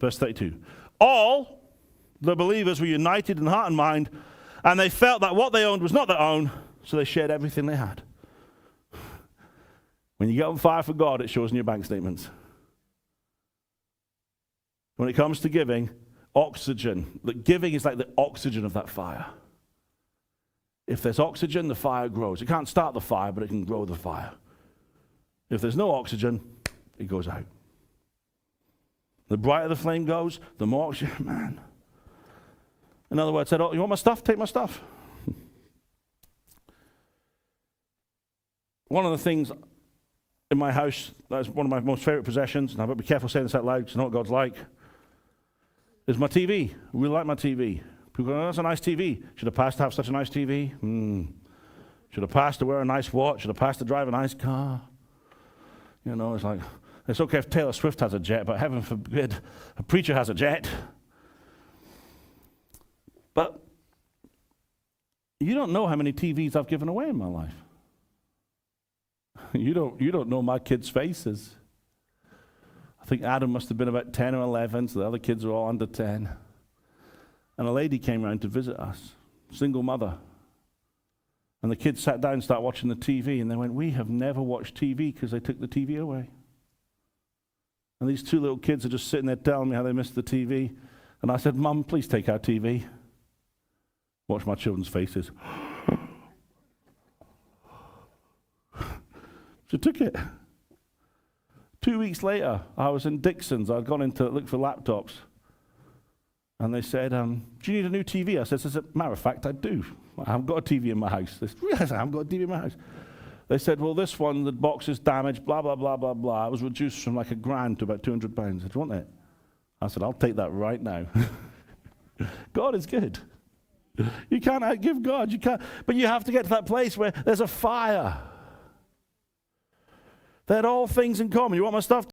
Verse 32. All the believers were united in heart and mind, and they felt that what they owned was not their own, so they shared everything they had. When you get on fire for God, it shows in your bank statements. When it comes to giving, oxygen. Giving is like the oxygen of that fire. If there's oxygen, the fire grows. It can't start the fire, but it can grow the fire. If there's no oxygen, it goes out. The brighter the flame goes, the more oxygen, man. In other words, said, "Oh, you want my stuff? Take my stuff." One of the things in my house, that's one of my most favorite possessions, and I've got to be careful saying this out loud because I know what God's like, is my TV. I really like my TV. People go, "Oh, that's a nice TV. Should a pastor have such a nice TV? Should a pastor wear a nice watch? Should a pastor drive a nice car?" You know, it's like, it's okay if Taylor Swift has a jet, but heaven forbid a preacher has a jet. But you don't know how many TVs I've given away in my life. You don't know my kids' faces. I think Adam must have been about 10 or 11, so the other kids are all under 10. And a lady came around to visit us, single mother. And the kids sat down and started watching the TV, and they went, "We have never watched TV because they took the TV away." And these two little kids are just sitting there telling me how they missed the TV. And I said, "Mum, please take our TV." Watch my children's faces. She took it. 2 weeks later, I was in Dixon's. I'd gone in to look for laptops. And they said, "Do you need a new TV?" I said, "As a matter of fact, I do. I haven't got a TV in my house." They said, "Yes, I haven't got a TV in my house." They said, "Well, this one, the box is damaged, blah, blah, blah, blah, blah." It was reduced from like $1,000 to about £200. I said, "Do you want it?" I said, "I'll take that right now." God is good. You can't outgive God. You can't, but you have to get to that place where there's a fire. They had all things in common. "You want my stuff?"